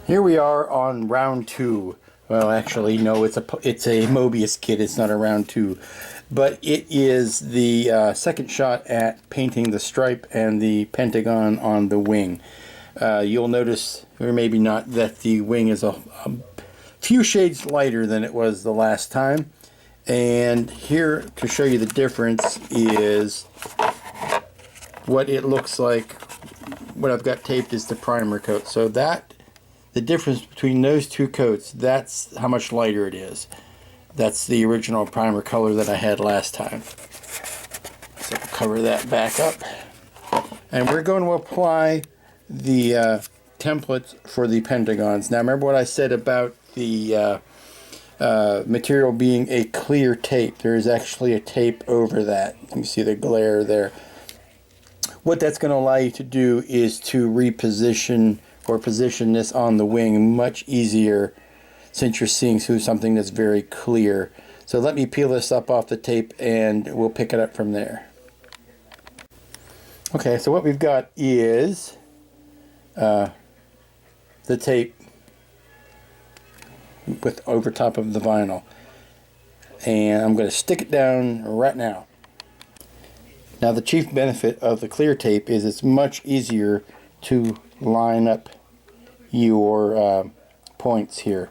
Here we are on round 2. Well, actually, no, it's a Mobius kit. It's not a round 2, but it is the second shot at painting the stripe and the pentagon on the wing. You'll notice, or maybe not, that the wing is a few shades lighter than it was the last time. And here to show you the difference is what it looks like. What I've got taped is the primer coat. So that, the difference between those two coats, that's how much lighter it is. That's the original primer color that I had last time. So I'll cover that back up. And we're going to apply the templates for the pentagons. Now remember what I said about the material being a clear tape. There is actually a tape over that. You can see the glare there. What that's going to allow you to do is to reposition or position this on the wing much easier, since you're seeing through something that's very clear. So let me peel this up off the tape and we'll pick it up from there. Okay, so what we've got is the tape with over top of the vinyl, and I'm going to stick it down right now. Now the chief benefit of the clear tape is it's much easier to line up your points here.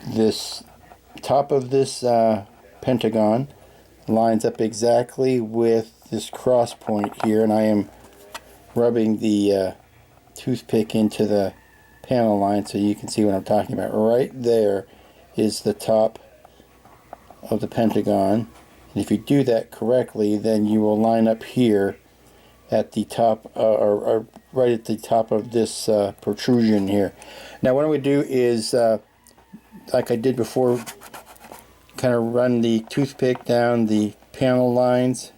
This top of this pentagon lines up exactly with this cross point here, and I am rubbing the toothpick into the panel line so you can see what I'm talking about. Right there is the top of the pentagon, and if you do that correctly, then you will line up here at the top, or right at the top of this protrusion here. Now what I'm going to do is, like I did before, kind of run the toothpick down the panel lines.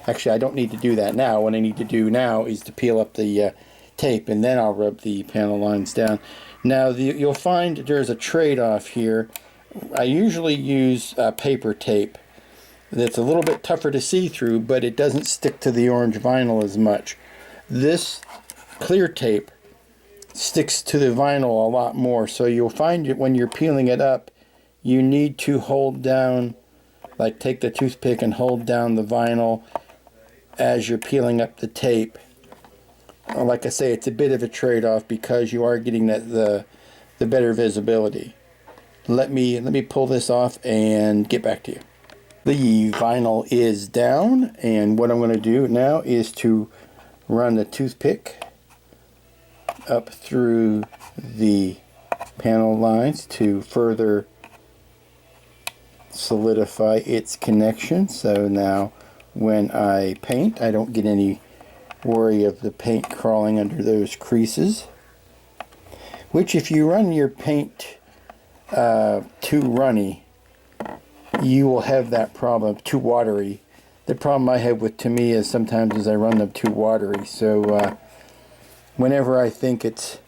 Actually, I don't need to do that now. What I need to do now is to peel up the tape, and then I'll rub the panel lines down. Now you'll find there's a trade-off here. I usually use paper tape. That's a little bit tougher to see through, but it doesn't stick to the orange vinyl as much. This clear tape sticks to the vinyl a lot more, so you'll find it when you're peeling it up, you need to hold down, like take the toothpick and hold down the vinyl as you're peeling up the tape. Like I say, it's a bit of a trade-off because you are getting the better visibility. Let me pull this off and get back to you. The vinyl is down, and what I'm going to do now is to run the toothpick up through the panel lines to further solidify its connection. So now when I paint, I don't get any worry of the paint crawling under those creases, which if you run your paint too runny, you will have that problem, too watery. The problem I have with Tamiya sometimes is I run them too watery. So whenever I think it's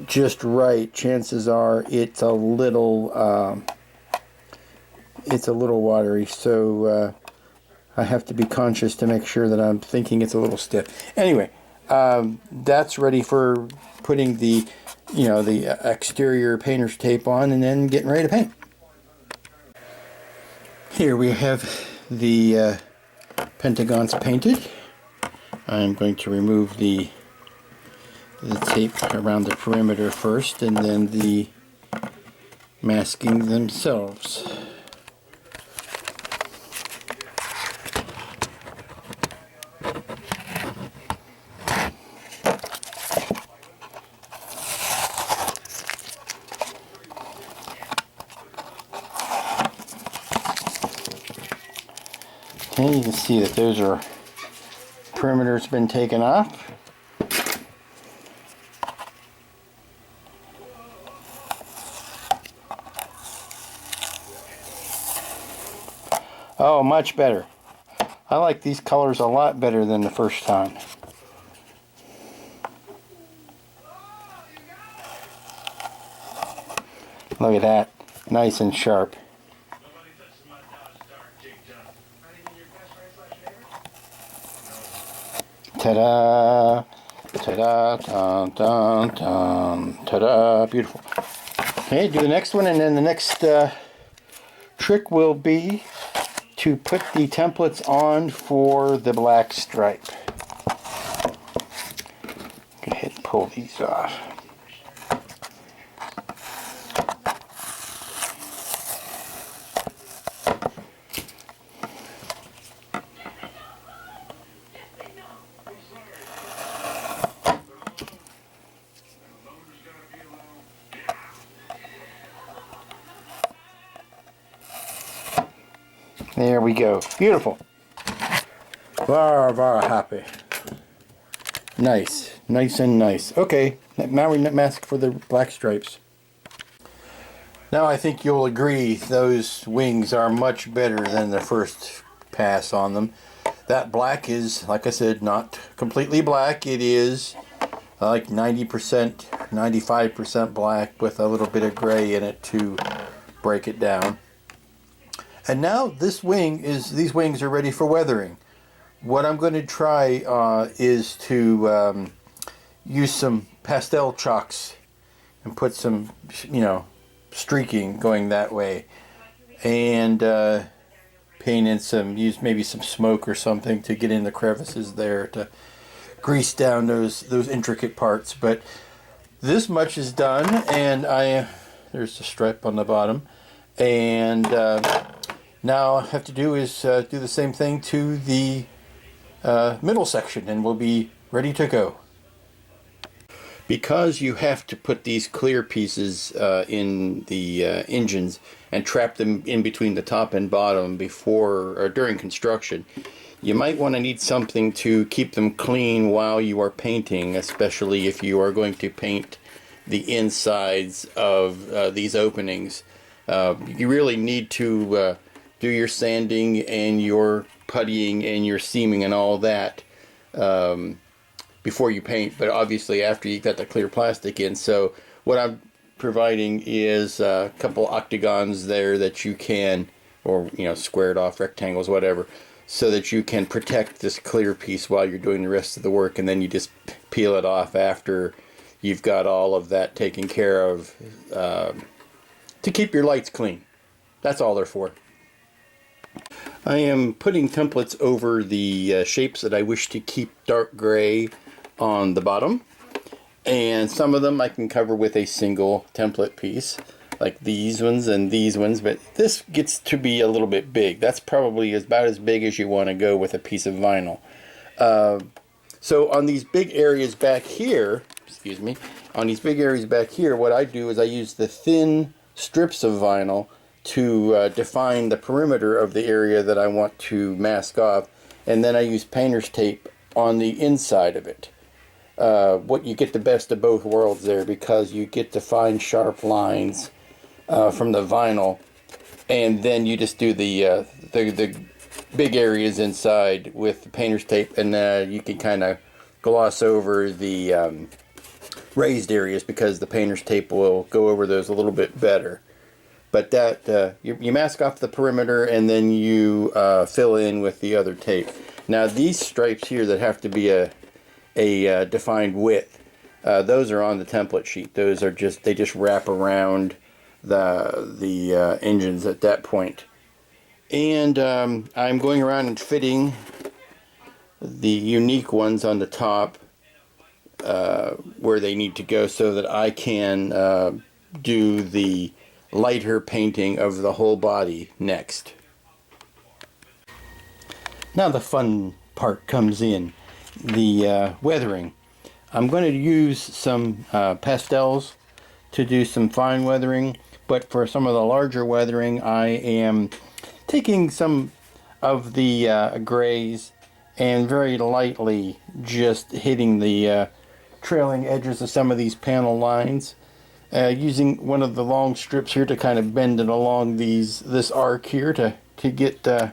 just right, chances are it's a little watery. So I have to be conscious to make sure that I'm thinking it's a little stiff. Anyway, that's ready for putting the the exterior painter's tape on and then getting ready to paint. Here we have the pentagons painted. I'm going to remove the tape around the perimeter first, and then the masking themselves. Okay, you can see that those are perimeter's been taken off. Oh, much better. I like these colors a lot better than the first time. Look at that, nice and sharp. Ta-da! Ta-da! Dun, dun, dun. Ta-da! Beautiful. Okay, do the next one, and then the next trick will be to put the templates on for the black stripe. Go ahead and pull these off. There we go. Beautiful. Very, very happy. Nice. Nice and nice. Okay, now we mask for the black stripes. Now I think you'll agree those wings are much better than the first pass on them. That black is, like I said, not completely black. It is like 90%, 95% black with a little bit of gray in it to break it down. And now these wings are ready for weathering. What I'm going to try is to use some pastel chalks and put some, streaking going that way, and paint in use maybe some smoke or something to get in the crevices there to grease down those intricate parts. But this much is done, and there's the stripe on the bottom, and now all I have to do is do the same thing to the middle section, and we'll be ready to go. Because you have to put these clear pieces in the engines and trap them in between the top and bottom before or during construction, you might want to need something to keep them clean while you are painting, especially if you are going to paint the insides of these openings. You really need to do your sanding and your puttying and your seaming and all that before you paint, but obviously after you got the clear plastic in. So what I'm providing is a couple octagons there that you can, or squared off rectangles, whatever, so that you can protect this clear piece while you're doing the rest of the work, and then you just peel it off after you've got all of that taken care of to keep your lights clean. That's all they're for. I am putting templates over the shapes that I wish to keep dark gray on the bottom, and some of them I can cover with a single template piece, like these ones and these ones, but this gets to be a little bit big. That's probably about as big as you want to go with a piece of vinyl. So on these big areas back here, what I do is I use the thin strips of vinyl to define the perimeter of the area that I want to mask off, and then I use painter's tape on the inside of it. What you get the best of both worlds there, because you get to find sharp lines from the vinyl, and then you just do the big areas inside with the painter's tape, and you can kind of gloss over the raised areas because the painter's tape will go over those a little bit better. But that you mask off the perimeter, and then you fill in with the other tape. Now these stripes here that have to be a defined width, those are on the template sheet. Those are they just wrap around the engines at that point. And I'm going around and fitting the unique ones on the top where they need to go, so that I can do the lighter painting of the whole body next. Now the fun part comes in, the weathering. I'm going to use some pastels to do some fine weathering, but for some of the larger weathering I am taking some of the grays and very lightly just hitting the trailing edges of some of these panel lines. Using one of the long strips here to kind of bend it along this arc here to get the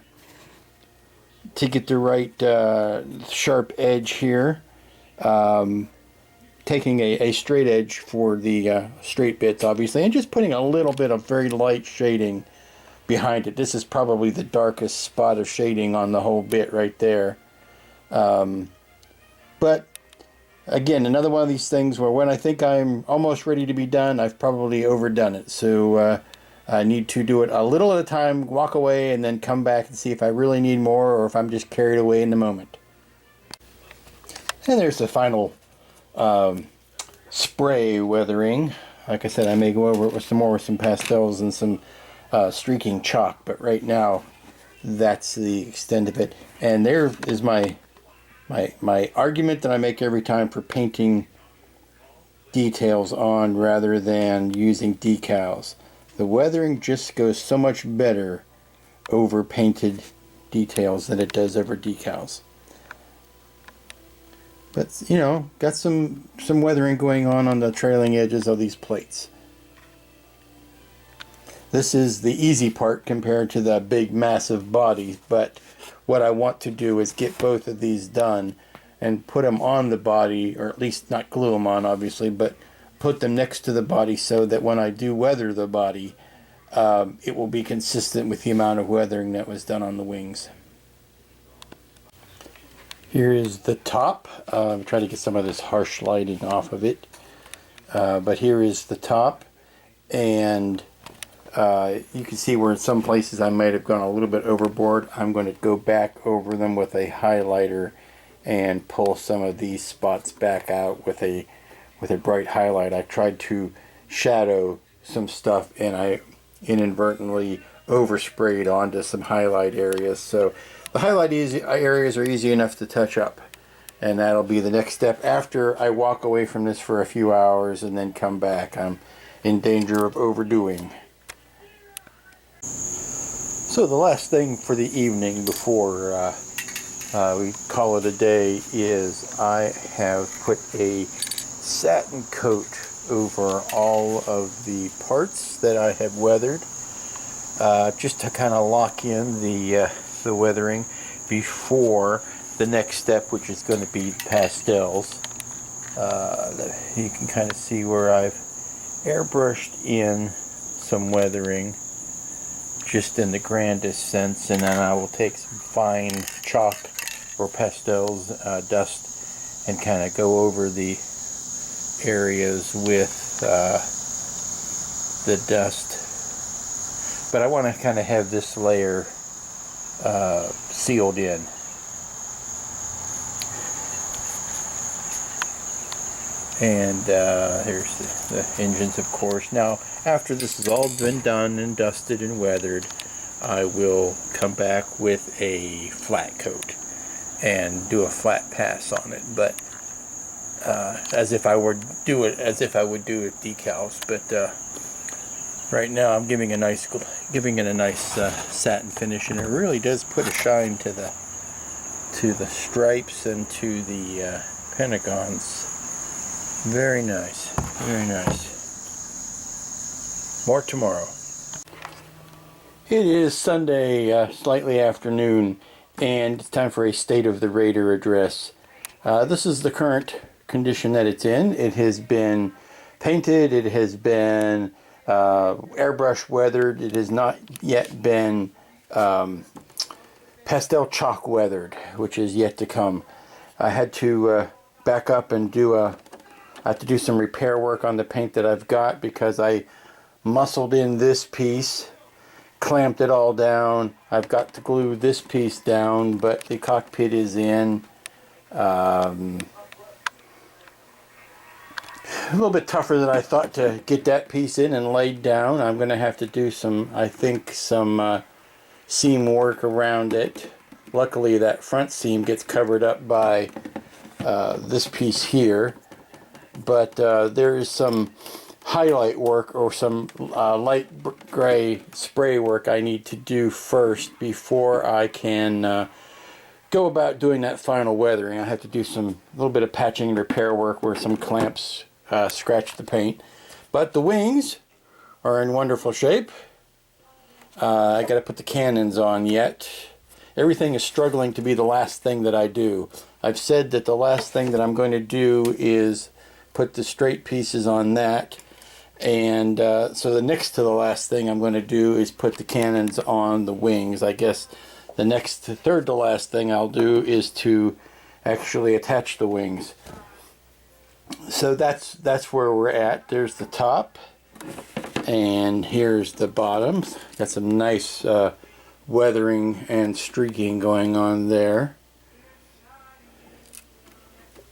right sharp edge here. Taking a straight edge for the straight bits, obviously, and just putting a little bit of very light shading behind it. This is probably the darkest spot of shading on the whole bit right there. But again, another one of these things where when I think I'm almost ready to be done, I've probably overdone it. So I need to do it a little at a time, walk away, and then come back and see if I really need more or if I'm just carried away in the moment. And there's the final spray weathering. Like I said, I may go over it with some pastels and some streaking chalk, but right now that's the extent of it. And there is my argument that I make every time for painting details on rather than using decals. The weathering just goes so much better over painted details than it does over decals. But, you know, got some weathering going on the trailing edges of these plates. This is the easy part compared to the big massive body, but what I want to do is get both of these done and put them on the body, or at least not glue them on obviously, but put them next to the body so that when I do weather the body, it will be consistent with the amount of weathering that was done on the wings. Here is the top. I'm trying to get some of this harsh lighting off of it. But here is the top, and you can see where in some places I might have gone a little bit overboard. I'm going to go back over them with a highlighter and pull some of these spots back out with a bright highlight. I tried to shadow some stuff and I inadvertently oversprayed onto some highlight areas. So the highlight areas are easy enough to touch up, and that'll be the next step after I walk away from this for a few hours and then come back. I'm in danger of overdoing. So the last thing for the evening before we call it a day is I have put a satin coat over all of the parts that I have weathered, just to kind of lock in the weathering before the next step, which is going to be pastels. You can kind of see where I've airbrushed in some weathering just in the grandest sense, and then I will take some fine chalk or pastels dust and kind of go over the areas with the dust. But I want to kind of have this layer sealed in. And here's the engines, of course. Now, after this has all been done and dusted and weathered, I will come back with a flat coat and do a flat pass on it. But as if I would do it decals. But right now, I'm giving it a nice satin finish, and it really does put a shine to the stripes and to the pentagons. Very nice, very nice. More tomorrow. It is Sunday, slightly afternoon, and it's time for a State of the Raider address. This is the current condition that it's in. It has been painted, it has been airbrush weathered, it has not yet been pastel chalk weathered, which is yet to come. I had to back up and I have to do some repair work on the paint that I've got, because I muscled in this piece, clamped it all down. I've got to glue this piece down, but the cockpit is in. A little bit tougher than I thought to get that piece in and laid down. I'm going to have to do some seam work around it. Luckily, that front seam gets covered up by this piece here. But there is some highlight work or some light gray spray work I need to do first before I can go about doing that final weathering. I have to do a little bit of patching and repair work where some clamps scratch the paint. But the wings are in wonderful shape. I got to put the cannons on yet. Everything is struggling to be the last thing that I do. I've said that the last thing that I'm going to do is put the straight pieces on that, and so the next to the last thing I'm going to do is put the cannons on the wings. I guess the third to last thing I'll do is to actually attach the wings. So that's where we're at. There's the top, and here's the bottom. Got some nice weathering and streaking going on there.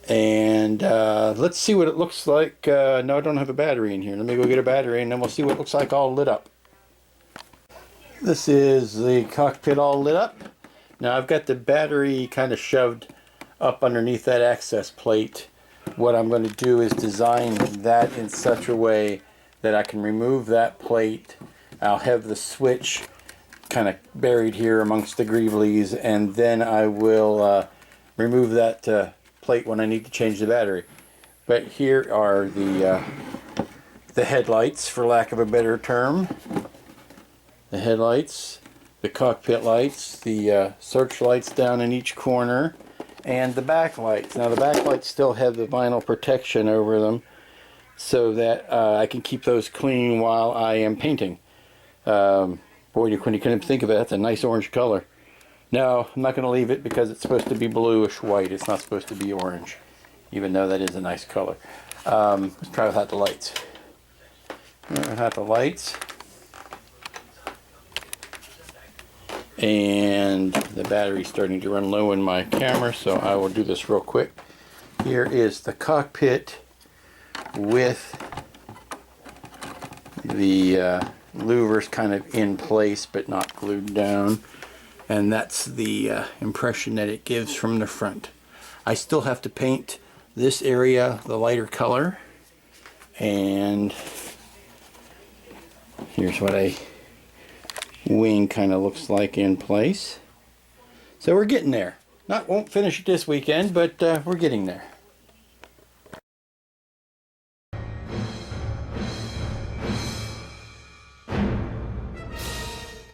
And let's see what it looks like. No, I don't have a battery in here. Let me go get a battery, and then we'll see what it looks like all lit up. This is the cockpit all lit up. Now I've got the battery kind of shoved up underneath that access plate. What I'm going to do is design that in such a way that I can remove that plate. I'll have the switch kind of buried here amongst the greeblies, and then I will remove that plate when I need to change the battery. But here are the headlights, for lack of a better term. The headlights, the cockpit lights, the searchlights down in each corner, and the backlights. Now the backlights still have the vinyl protection over them so that I can keep those clean while I am painting. Boy, when you couldn't think of it, that's a nice orange color. No, I'm not going to leave it because it's supposed to be bluish white. It's not supposed to be orange, even though that is a nice color. Let's try without the lights. Without the lights. And the battery's starting to run low in my camera, so I will do this real quick. Here is the cockpit with the louvers kind of in place but not glued down, and that's the impression that it gives from the front. I still have to paint this area the lighter color, and here's what a wing kind of looks like in place. So we're getting there. Won't finish it this weekend, but we're getting there.